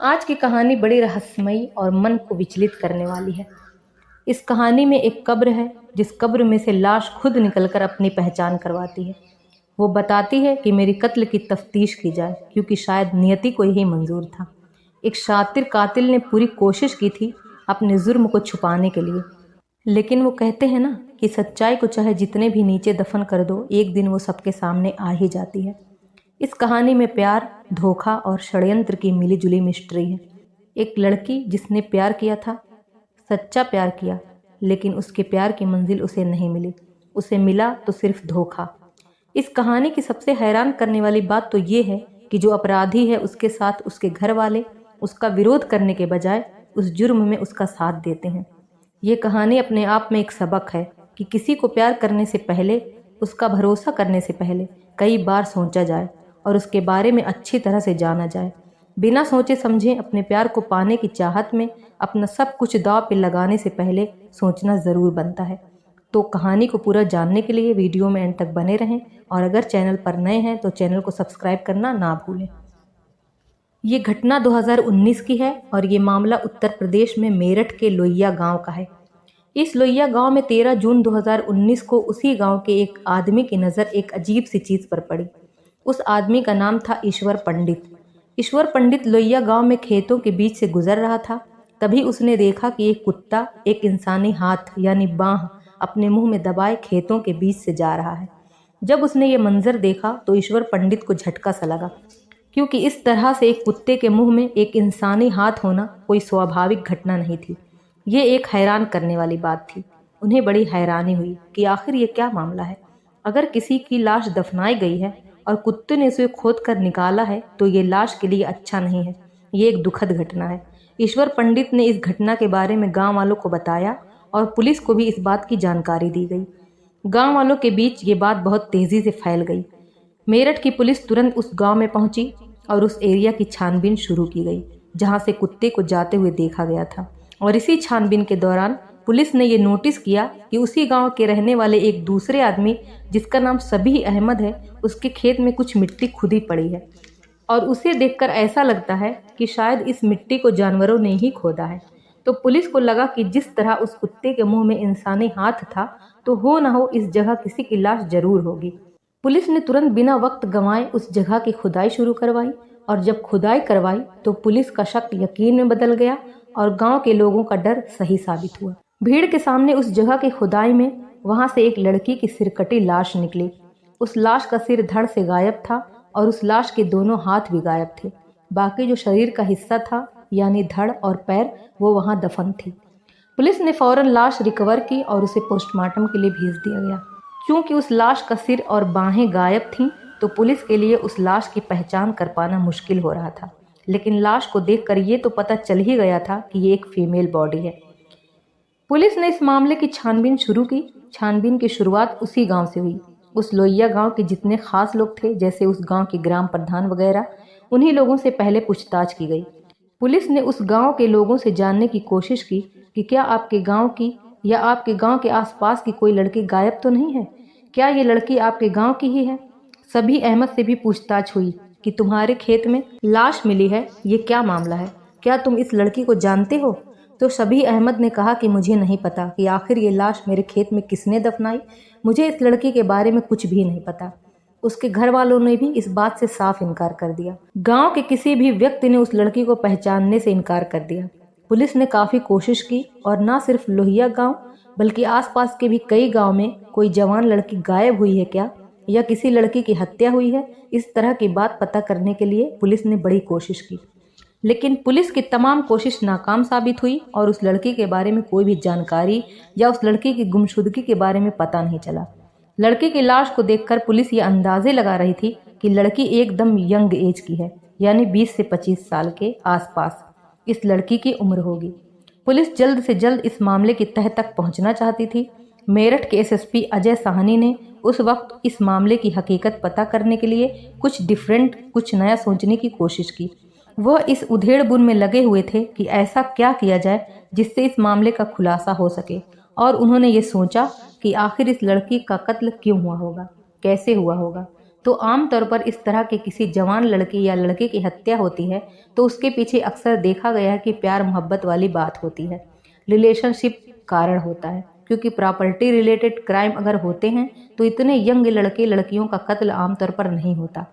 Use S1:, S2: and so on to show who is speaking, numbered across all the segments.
S1: आज की कहानी बड़ी रहस्यमयी और मन को विचलित करने वाली है। इस कहानी में एक कब्र है, जिस कब्र में से लाश खुद निकलकर अपनी पहचान करवाती है। वो बताती है कि मेरी कत्ल की तफ्तीश की जाए, क्योंकि शायद नियति को यही मंजूर था। एक शातिर कातिल ने पूरी कोशिश की थी अपने जुर्म को छुपाने के लिए, लेकिन वो कहते हैं ना कि सच्चाई को चाहे जितने भी नीचे दफन कर दो, एक दिन वो सबके सामने आ ही जाती है। इस कहानी में प्यार, धोखा और षड्यंत्र की मिलीजुली मिस्ट्री है। एक लड़की जिसने प्यार किया था, सच्चा प्यार किया, लेकिन उसके प्यार की मंजिल उसे नहीं मिली। उसे मिला तो सिर्फ धोखा। इस कहानी की सबसे हैरान करने वाली बात तो ये है कि जो अपराधी है उसके साथ उसके घर वाले उसका विरोध करने के बजाय उस जुर्म में उसका साथ देते हैं। ये कहानी अपने आप में एक सबक है कि किसी को प्यार करने से पहले, उसका भरोसा करने से पहले कई बार सोचा जाए और उसके बारे में अच्छी तरह से जाना जाए। बिना सोचे समझे अपने प्यार को पाने की चाहत में अपना सब कुछ दांव पे लगाने से पहले सोचना ज़रूर बनता है। तो कहानी को पूरा जानने के लिए वीडियो में एंड तक बने रहें, और अगर चैनल पर नए हैं तो चैनल को सब्सक्राइब करना ना भूलें। ये घटना 2019 की है और ये मामला उत्तर प्रदेश में मेरठ के लोहिया गांव का है। इस लोहिया गांव में 13 जून 2019 को उसी गांव के एक आदमी की नज़र एक अजीब सी चीज़ पर पड़ी। उस आदमी का नाम था ईश्वर पंडित। ईश्वर पंडित लोहिया गांव में खेतों के बीच से गुजर रहा था। तभी उसने देखा कि एक कुत्ता एक इंसानी हाथ यानी बाँह अपने मुंह में दबाए खेतों के बीच से जा रहा है। जब उसने ये मंजर देखा तो ईश्वर पंडित को झटका सा लगा, क्योंकि इस तरह से एक कुत्ते के मुंह में एक इंसानी हाथ होना कोई स्वाभाविक घटना नहीं थी। ये एक हैरान करने वाली बात थी। उन्हें बड़ी हैरानी हुई कि आखिर ये क्या मामला है। अगर किसी की लाश दफनाई गई है और कुत्ते ने उसे खोद कर निकाला है तो ये लाश के लिए अच्छा नहीं है। ये एक दुखद घटना है। ईश्वर पंडित ने इस घटना के बारे में गांव वालों को बताया और पुलिस को भी इस बात की जानकारी दी गई। गांव वालों के बीच ये बात बहुत तेजी से फैल गई। मेरठ की पुलिस तुरंत उस गांव में पहुंची और उस एरिया की छानबीन शुरू की गई जहां से कुत्ते को जाते हुए देखा गया था। और इसी छानबीन के दौरान पुलिस ने ये नोटिस किया कि उसी गांव के रहने वाले एक दूसरे आदमी, जिसका नाम सबी अहमद है, उसके खेत में कुछ मिट्टी खुदी पड़ी है और उसे देखकर ऐसा लगता है कि शायद इस मिट्टी को जानवरों ने ही खोदा है। तो पुलिस को लगा कि जिस तरह उस कुत्ते के मुंह में इंसानी हाथ था, तो हो ना हो इस जगह किसी की लाश जरूर होगी। पुलिस ने तुरंत बिना वक्त गंवाए उस जगह की खुदाई शुरू करवाई, और जब खुदाई करवाई तो पुलिस का शक यकीन में बदल गया और गांव के लोगों का डर सही साबित हुआ। भीड़ के सामने उस जगह की खुदाई में वहां से एक लड़की की सिरकटी लाश निकली। उस लाश का सिर धड़ से गायब था और उस लाश के दोनों हाथ भी गायब थे। बाकी जो शरीर का हिस्सा था यानी धड़ और पैर, वो वहां दफन थी। पुलिस ने फौरन लाश रिकवर की और उसे पोस्टमार्टम के लिए भेज दिया गया। क्योंकि उस लाश का सिर और बाहें गायब थीं, तो पुलिस के लिए उस लाश की पहचान कर पाना मुश्किल हो रहा था। लेकिन लाश को देखकर ये तो पता चल ही गया था कि ये एक फीमेल बॉडी है। पुलिस ने इस मामले की छानबीन शुरू की। छानबीन की शुरुआत उसी गांव से हुई। उस लोहिया गांव के जितने खास लोग थे, जैसे उस गांव के ग्राम प्रधान वगैरह, उन्हीं लोगों से पहले पूछताछ की गई। पुलिस ने उस गांव के लोगों से जानने की कोशिश की कि क्या आपके गांव की या आपके गांव के आसपास की कोई लड़की गायब तो नहीं है? क्या ये लड़की आपके गांव की ही है? सबी अहमद से भी पूछताछ हुई कि तुम्हारे खेत में लाश मिली है, ये क्या मामला है? क्या तुम इस लड़की को जानते हो? तो सबी अहमद ने कहा कि मुझे नहीं पता कि आखिर ये लाश मेरे खेत में किसने दफनाई। मुझे इस लड़की के बारे में कुछ भी नहीं पता। उसके घर वालों ने भी इस बात से साफ इनकार कर दिया। गांव के किसी भी व्यक्ति ने उस लड़की को पहचानने से इनकार कर दिया। पुलिस ने काफ़ी कोशिश की और न सिर्फ लोहिया गांव बल्कि आसपास के भी कई गांव में कोई जवान लड़की गायब हुई है क्या, या किसी लड़की की हत्या हुई है, इस तरह की बात पता करने के लिए पुलिस ने बड़ी कोशिश की। लेकिन पुलिस की तमाम कोशिश नाकाम साबित हुई और उस लड़की के बारे में कोई भी जानकारी या उस लड़की की गुमशुदगी के बारे में पता नहीं चला। लड़की की लाश को देखकर पुलिस ये अंदाजे लगा रही थी कि लड़की एकदम यंग एज की है, यानी 20 से 25 साल के आसपास इस लड़की की उम्र होगी। पुलिस जल्द से जल्द इस मामले की तह तक पहुंचना चाहती थी। मेरठ के एसएसपी अजय साहनी ने उस वक्त इस मामले की हकीकत पता करने के लिए कुछ डिफरेंट, कुछ नया सोचने की कोशिश की। वह इस उधेड़-बुन में लगे हुए थे कि ऐसा क्या किया जाए जिससे इस मामले का खुलासा हो सके, और उन्होंने ये सोचा कि आखिर इस लड़की का कत्ल क्यों हुआ होगा, कैसे हुआ होगा। तो आमतौर पर इस तरह के किसी जवान लड़की या लड़के की हत्या होती है तो उसके पीछे अक्सर देखा गया है कि प्यार मोहब्बत वाली बात होती है, रिलेशनशिप कारण होता है। क्योंकि प्रॉपर्टी रिलेटेड क्राइम अगर होते हैं तो इतने यंग लड़के लड़कियों का कत्ल आमतौर पर नहीं होता।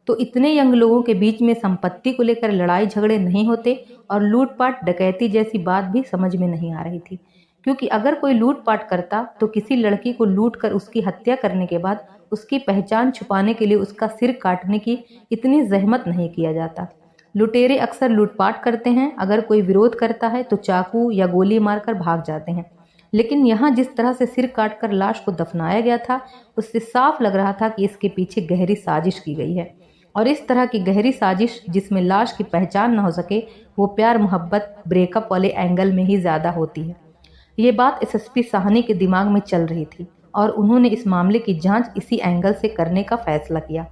S1: तो इतने यंग लोगों के बीच में संपत्ति को लेकर लड़ाई झगड़े नहीं होते और लूटपाट डकैती जैसी बात भी समझ में नहीं आ रही थी। क्योंकि अगर कोई लूटपाट करता तो किसी लड़की को लूट कर उसकी हत्या करने के बाद उसकी पहचान छुपाने के लिए उसका सिर काटने की इतनी जहमत नहीं किया जाता। लुटेरे अक्सर लूटपाट करते हैं, अगर कोई विरोध करता है तो चाकू या गोली मारकर भाग जाते हैं। लेकिन यहाँ जिस तरह से सिर काटकर लाश को दफनाया गया था उससे साफ लग रहा था कि इसके पीछे गहरी साजिश की गई है। और इस तरह की गहरी साजिश जिसमें लाश की पहचान न हो सके वो प्यार मोहब्बत ब्रेकअप वाले एंगल में ही ज़्यादा होती है। ये बात एसएसपी साहनी के दिमाग में चल रही थी और उन्होंने इस मामले की जांच इसी एंगल से करने का फैसला किया।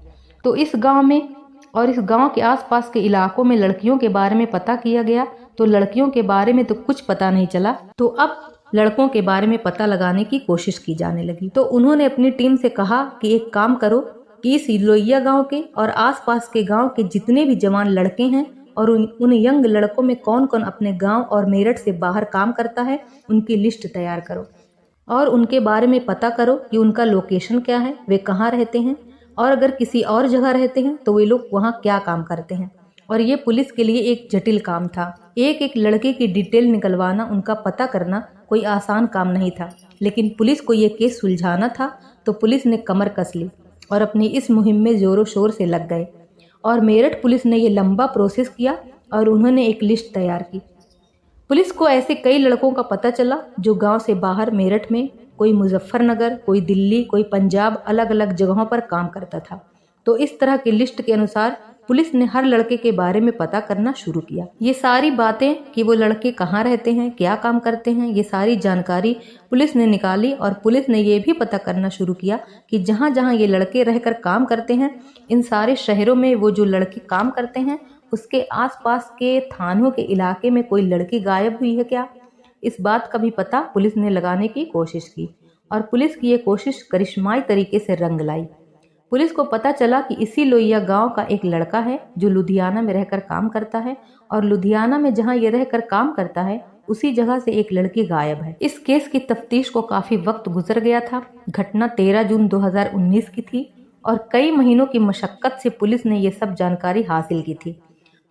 S1: तो इस गांव में और इस गांव के आसपास के इलाकों में लड़कियों के बारे में पता किया गया तो लड़कियों के बारे में तो कुछ पता नहीं चला, तो अब लड़कों के बारे में पता लगाने की कोशिश की जाने लगी। तो उन्होंने अपनी टीम से कहा कि एक काम करो कि इस लोहिया गांव के और आसपास के गांव के जितने भी जवान लड़के हैं और उन यंग लड़कों में कौन कौन अपने गांव और मेरठ से बाहर काम करता है उनकी लिस्ट तैयार करो और उनके बारे में पता करो कि उनका लोकेशन क्या है, वे कहाँ रहते हैं और अगर किसी और जगह रहते हैं तो वे लोग वहाँ क्या काम करते हैं। और ये पुलिस के लिए एक जटिल काम था। एक एक लड़के की डिटेल निकलवाना, उनका पता करना कोई आसान काम नहीं था। लेकिन पुलिस को ये केस सुलझाना था तो पुलिस ने कमर कस ली और अपनी इस मुहिम में ज़ोरों शोर से लग गए। और मेरठ पुलिस ने ये लंबा प्रोसेस किया और उन्होंने एक लिस्ट तैयार की। पुलिस को ऐसे कई लड़कों का पता चला जो गांव से बाहर मेरठ में, कोई मुजफ्फरनगर, कोई दिल्ली, कोई पंजाब, अलग अलग जगहों पर काम करता था। तो इस तरह की लिस्ट के अनुसार पुलिस ने हर लड़के के बारे में पता करना शुरू किया। ये सारी बातें कि वो लड़के कहाँ रहते हैं, क्या काम करते हैं, ये सारी जानकारी पुलिस ने निकाली और पुलिस ने ये भी पता करना शुरू किया कि जहाँ जहाँ ये लड़के रहकर काम करते हैं इन सारे शहरों में वो जो लड़के काम करते हैं उसके आसपास के थानों के इलाके में कोई लड़की गायब हुई है क्या। इस बात का भी पता पुलिस ने लगाने की कोशिश की और पुलिस की ये कोशिश करिश्माई तरीके से रंग लाई। पुलिस को पता चला कि इसी लोहिया गांव का एक लड़का है जो लुधियाना में रहकर काम करता है और लुधियाना में जहां ये रहकर काम करता है उसी जगह से एक लड़की गायब है। इस केस की तफ्तीश को काफी वक्त गुजर गया था। घटना 13 जून 2019 की थी और कई महीनों की मशक्कत से पुलिस ने ये सब जानकारी हासिल की थी।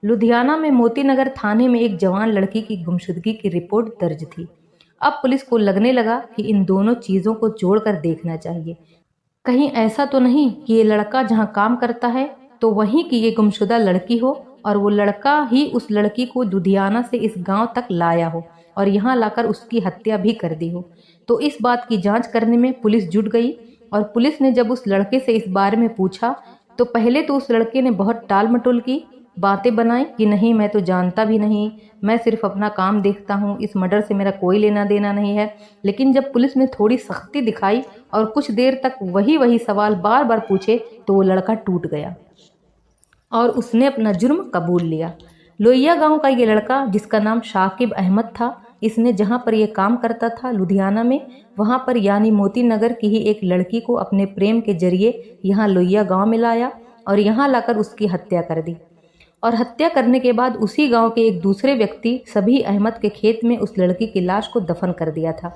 S1: लुधियाना में मोती नगर थाने में एक जवान लड़की की गुमशुदगी की रिपोर्ट दर्ज थी। अब पुलिस को लगने लगा कि इन दोनों चीज़ों को जोड़कर देखना चाहिए। कहीं ऐसा तो नहीं कि ये लड़का जहाँ काम करता है तो वहीं की ये गुमशुदा लड़की हो और वो लड़का ही उस लड़की को लुधियाना से इस गांव तक लाया हो और यहाँ लाकर उसकी हत्या भी कर दी हो। तो इस बात की जांच करने में पुलिस जुट गई और पुलिस ने जब उस लड़के से इस बारे में पूछा तो पहले तो उस लड़के ने बहुत टाल मटोल की बातें बनाई कि नहीं, मैं तो जानता भी नहीं, मैं सिर्फ अपना काम देखता हूँ, इस मर्डर से मेरा कोई लेना देना नहीं है। लेकिन जब पुलिस ने थोड़ी सख्ती दिखाई और कुछ देर तक वही सवाल बार बार पूछे तो वो लड़का टूट गया और उसने अपना जुर्म कबूल लिया। लोहिया गांव का ये लड़का जिसका नाम शाकिब अहमद था, इसने जहां पर यह काम करता था लुधियाना में, वहां पर यानी मोती नगर की ही एक लड़की को अपने प्रेम के जरिए यहाँ लोहिया गांव में लाया और यहाँ लाकर उसकी हत्या कर दी। और हत्या करने के बाद उसी गांव के एक दूसरे व्यक्ति सभी अहमद के खेत में उस लड़की की लाश को दफन कर दिया था,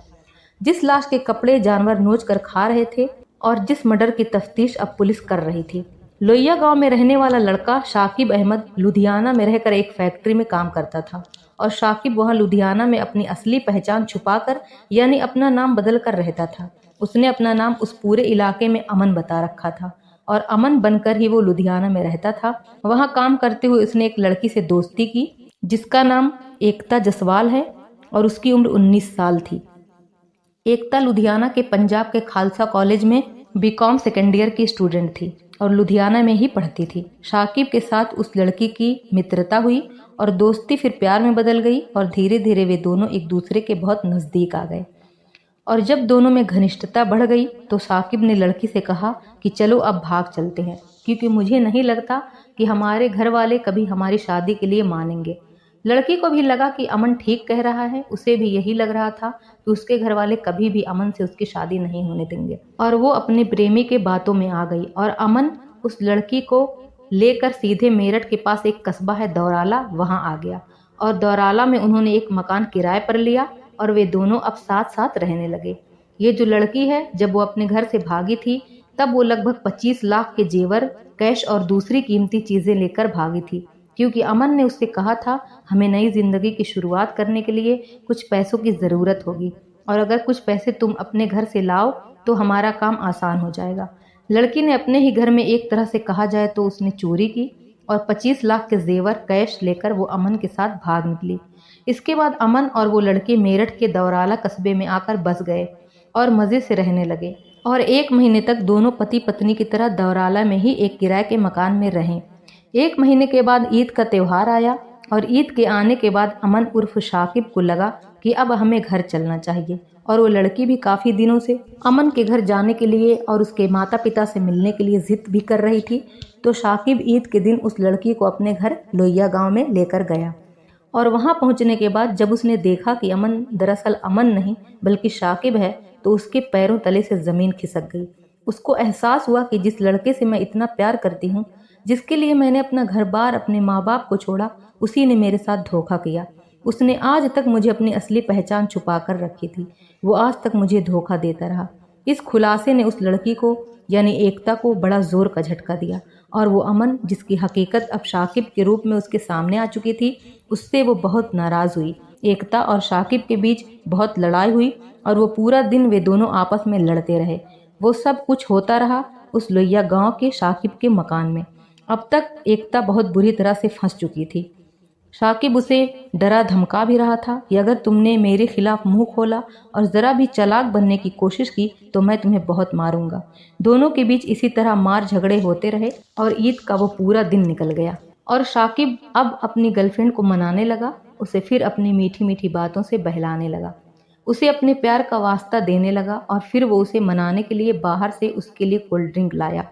S1: जिस लाश के कपड़े जानवर नोच कर खा रहे थे और जिस मर्डर की तफ्तीश अब पुलिस कर रही थी। लोहिया गांव में रहने वाला लड़का शाकिब अहमद लुधियाना में रहकर एक फैक्ट्री में काम करता था और शाकिब वहां लुधियाना में अपनी असली पहचान छुपाकर यानी अपना नाम बदल कर रहता था। उसने अपना नाम उस पूरे इलाके में अमन बता रखा था और अमन बनकर ही वो लुधियाना में रहता था। वहाँ काम करते हुए उसने एक लड़की से दोस्ती की जिसका नाम एकता जसवाल है और उसकी उम्र 19 साल थी। एकता लुधियाना के पंजाब के खालसा कॉलेज में बीकॉम सेकेंड ईयर की स्टूडेंट थी और लुधियाना में ही पढ़ती थी। शाकिब के साथ उस लड़की की मित्रता हुई और दोस्ती फिर प्यार में बदल गई और धीरे धीरे वे दोनों एक दूसरे के बहुत नज़दीक आ गए। और जब दोनों में घनिष्ठता बढ़ गई तो शाकिब ने लड़की से कहा कि चलो अब भाग चलते हैं, क्योंकि मुझे नहीं लगता कि हमारे घर वाले कभी हमारी शादी के लिए मानेंगे। लड़की को भी लगा कि अमन ठीक कह रहा है, उसे भी यही लग रहा था कि उसके घर वाले कभी भी अमन से उसकी शादी नहीं होने देंगे और वो अपने प्रेमी के बातों में आ गई और अमन उस लड़की को लेकर सीधे मेरठ के पास एक कस्बा है दौराला, वहां आ गया और दौराला में उन्होंने एक मकान किराए पर लिया और वे दोनों अब साथ साथ रहने लगे। ये जो लड़की है, जब वो अपने घर से भागी थी तब वो लगभग 25 लाख के जेवर, कैश और दूसरी कीमती चीजें लेकर भागी थी, क्योंकि अमन ने उससे कहा था हमें नई जिंदगी की शुरुआत करने के लिए कुछ पैसों की ज़रूरत होगी और अगर कुछ पैसे तुम अपने घर से लाओ तो हमारा काम आसान हो जाएगा। लड़की ने अपने ही घर में एक तरह से कहा जाए तो उसने चोरी की और 25 लाख के जेवर कैश लेकर वो अमन के साथ भाग निकली। इसके बाद अमन और वो लड़के मेरठ के दौराला कस्बे में आकर बस गए और मज़े से रहने लगे और 1 महीने तक दोनों पति पत्नी की तरह दौराला में ही एक किराए के मकान में रहे। 1 महीने के बाद ईद का त्यौहार आया और ईद के आने के बाद अमन उर्फ शाकिब को लगा कि अब हमें घर चलना चाहिए और वो लड़की भी काफ़ी दिनों से अमन के घर जाने के लिए और उसके माता पिता से मिलने के लिए जिद भी कर रही थी। तो शाकिब ईद के दिन उस लड़की को अपने घर लोहिया गांव में लेकर गया और वहां पहुंचने के बाद जब उसने देखा कि अमन दरअसल अमन नहीं बल्कि शाकिब है तो उसके पैरों तले से ज़मीन खिसक गई। उसको एहसास हुआ कि जिस लड़के से मैं इतना प्यार करती हूँ, जिसके लिए मैंने अपना घर बार अपने माँ बाप को छोड़ा, उसी ने मेरे साथ धोखा किया। उसने आज तक मुझे अपनी असली पहचान छुपा कर रखी थी, वो आज तक मुझे धोखा देता रहा। इस खुलासे ने उस लड़की को यानी एकता को बड़ा जोर का झटका दिया और वो अमन, जिसकी हकीकत अब शाकिब के रूप में उसके सामने आ चुकी थी, उससे वो बहुत नाराज़ हुई। एकता और शाकिब के बीच बहुत लड़ाई हुई और वो पूरा दिन वे दोनों आपस में लड़ते रहे। वो सब कुछ होता रहा उस लोहिया गांव के शाकिब के मकान में। अब तक एकता बहुत बुरी तरह से फंस चुकी थी। शाकिब उसे डरा धमका भी रहा था कि अगर तुमने मेरे खिलाफ मुंह खोला और ज़रा भी चालाक बनने की कोशिश की तो मैं तुम्हें बहुत मारूंगा। दोनों के बीच इसी तरह मार झगड़े होते रहे और ईद का वो पूरा दिन निकल गया और शाकिब अब अपनी गर्लफ्रेंड को मनाने लगा, उसे फिर अपनी मीठी मीठी बातों से बहलाने लगा, उसे अपने प्यार का वास्ता देने लगा और फिर वो उसे मनाने के लिए बाहर से उसके लिए कोल्ड ड्रिंक लाया।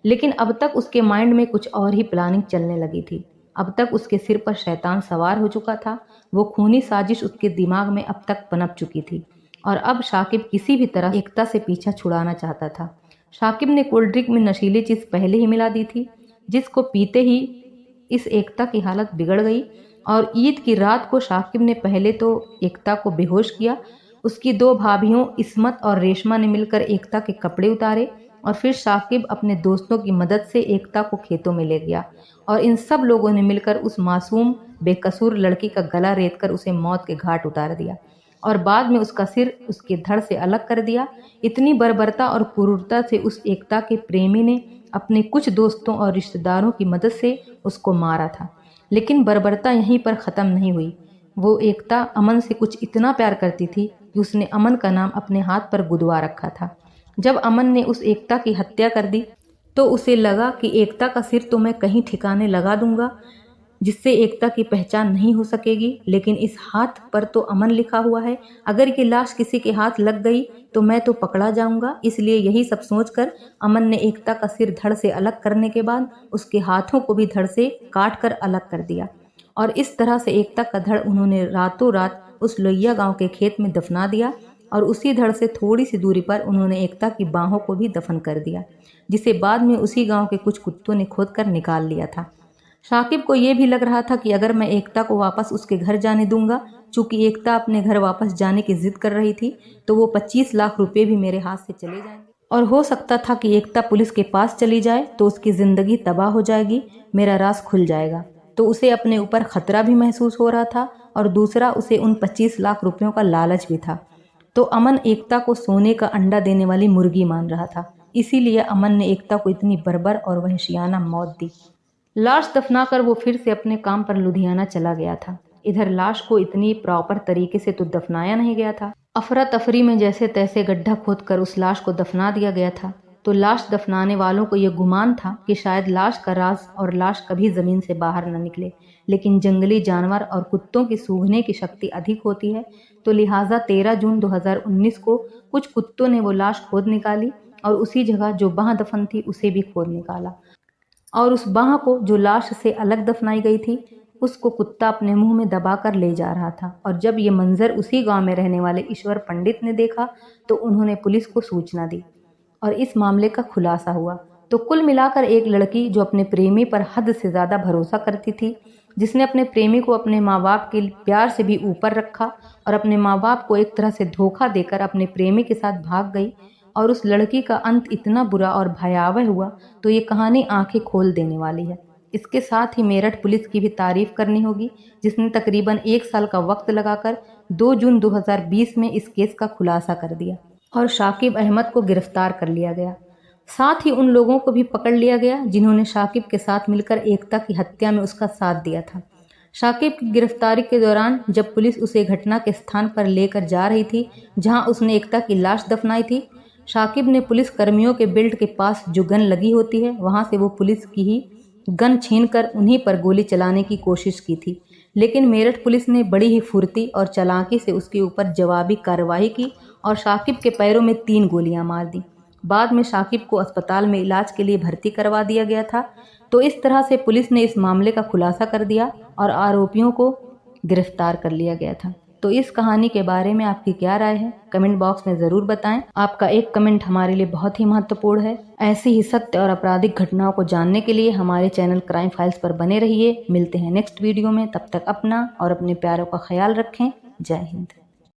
S1: लेकिन अब तक उसके माइंड में कुछ और ही प्लानिंग चलने लगी थी। अब तक उसके सिर पर शैतान सवार हो चुका था। वो खूनी साजिश उसके दिमाग में अब तक पनप चुकी थी और अब शाकिब किसी भी तरह एकता से पीछा छुड़ाना चाहता था। शाकिब ने कोल्ड ड्रिंक में नशीली चीज़ पहले ही मिला दी थी, जिसको पीते ही इस एकता की हालत बिगड़ गई और ईद की रात को शाकिब ने पहले तो एकता को बेहोश किया। उसकी 2 भाभियों इस्मत और रेशमा ने मिलकर एकता के कपड़े उतारे और फिर शाकिब अपने दोस्तों की मदद से एकता को खेतों में ले गया और इन सब लोगों ने मिलकर उस मासूम बेकसूर लड़की का गला रेतकर उसे मौत के घाट उतार दिया और बाद में उसका सिर उसके धड़ से अलग कर दिया। इतनी बर्बरता और क्रूरता से उस एकता के प्रेमी ने अपने कुछ दोस्तों और रिश्तेदारों की मदद से उसको मारा था। लेकिन बर्बरता यहीं पर ख़त्म नहीं हुई। वो एकता अमन से कुछ इतना प्यार करती थी कि उसने अमन का नाम अपने हाथ पर गुदवा रखा था। जब अमन ने उस एकता की हत्या कर दी तो उसे लगा कि एकता का सिर तो मैं कहीं ठिकाने लगा दूंगा जिससे एकता की पहचान नहीं हो सकेगी, लेकिन इस हाथ पर तो अमन लिखा हुआ है, अगर ये लाश किसी के हाथ लग गई तो मैं तो पकड़ा जाऊंगा। इसलिए यही सब सोचकर अमन ने एकता का सिर धड़ से अलग करने के बाद उसके हाथों को भी धड़ से काट कर अलग कर दिया और इस तरह से एकता का धड़ उन्होंने रातों रात उस लोहिया गांव के खेत में दफना दिया और उसी धड़ से थोड़ी सी दूरी पर उन्होंने एकता की बाहों को भी दफन कर दिया, जिसे बाद में उसी गांव के कुछ कुत्तों ने खोद कर निकाल लिया था। शाकिब को यह भी लग रहा था कि अगर मैं एकता को वापस उसके घर जाने दूंगा, चूंकि एकता अपने घर वापस जाने की जिद कर रही थी, तो वो 25 लाख रुपए भी मेरे हाथ से चले जाएंगे और हो सकता था कि एकता पुलिस के पास चली जाए तो उसकी ज़िंदगी तबाह हो जाएगी, मेरा राज खुल जाएगा। तो उसे अपने ऊपर खतरा भी महसूस हो रहा था और दूसरा उसे उन 25 लाख रुपयों का लालच भी था। तो अमन एकता को सोने का अंडा देने वाली मुर्गी मान रहा था, इसीलिए अमन ने एकता को इतनी बर्बर और वहशियाना मौत दी। लाश दफनाकर वो फिर से अपने काम पर लुधियाना चला गया था। इधर लाश को इतनी प्रॉपर तरीके से तो दफनाया नहीं गया था, अफरा तफरी में जैसे तैसे गड्ढा खोदकर उस लाश को दफना दिया गया था। तो लाश दफनाने वालों को यह गुमान था कि शायद लाश का राज और लाश कभी ज़मीन से बाहर न निकले, लेकिन जंगली जानवर और कुत्तों की सूंघने की शक्ति अधिक होती है, तो लिहाजा 13 जून 2019 को कुछ कुत्तों ने वो लाश खोद निकाली और उसी जगह जो बाह दफन थी उसे भी खोद निकाला और उस बाह को जो लाश से अलग दफनाई गई थी उसको कुत्ता अपने मुंह में दबाकर ले जा रहा था। और जब ये मंजर उसी गांव में रहने वाले ईश्वर पंडित ने देखा तो उन्होंने पुलिस को सूचना दी और इस मामले का खुलासा हुआ। तो कुल मिलाकर एक लड़की जो अपने प्रेमी पर हद से ज़्यादा भरोसा करती थी, जिसने अपने प्रेमी को अपने माँ बाप के प्यार से भी ऊपर रखा और अपने माँ बाप को एक तरह से धोखा देकर अपने प्रेमी के साथ भाग गई, और उस लड़की का अंत इतना बुरा और भयावह हुआ, तो ये कहानी आंखें खोल देने वाली है। इसके साथ ही मेरठ पुलिस की भी तारीफ करनी होगी, जिसने तकरीबन 1 साल का वक्त लगाकर 2 जून 2020 में इस केस का खुलासा कर दिया और शाकिब अहमद को गिरफ्तार कर लिया गया। साथ ही उन लोगों को भी पकड़ लिया गया जिन्होंने शाकिब के साथ मिलकर एकता की हत्या में उसका साथ दिया था। शाकिब की गिरफ्तारी के दौरान जब पुलिस उसे घटना के स्थान पर लेकर जा रही थी जहां उसने एकता की लाश दफनाई थी, शाकिब ने पुलिस कर्मियों के बेल्ट के पास जो गन लगी होती है वहां से वो पुलिस की ही गन छीनकर उन्हीं पर गोली चलाने की कोशिश की थी, लेकिन मेरठ पुलिस ने बड़ी ही फुर्ती और चालाकी से उसके ऊपर जवाबी कार्रवाई की और शाकिब के पैरों में 3 गोलियां मार दी। बाद में शाकिब को अस्पताल में इलाज के लिए भर्ती करवा दिया गया था। तो इस तरह से पुलिस ने इस मामले का खुलासा कर दिया और आरोपियों को गिरफ्तार कर लिया गया था। तो इस कहानी के बारे में आपकी क्या राय है, कमेंट बॉक्स में ज़रूर बताएं। आपका एक कमेंट हमारे लिए बहुत ही महत्वपूर्ण है। ऐसी ही सत्य और आपराधिक घटनाओं को जानने के लिए हमारे चैनल क्राइम फाइल्स पर बने रहिए। मिलते हैं नेक्स्ट वीडियो में, तब तक अपना और अपने प्यारों का ख्याल रखें। जय हिंद।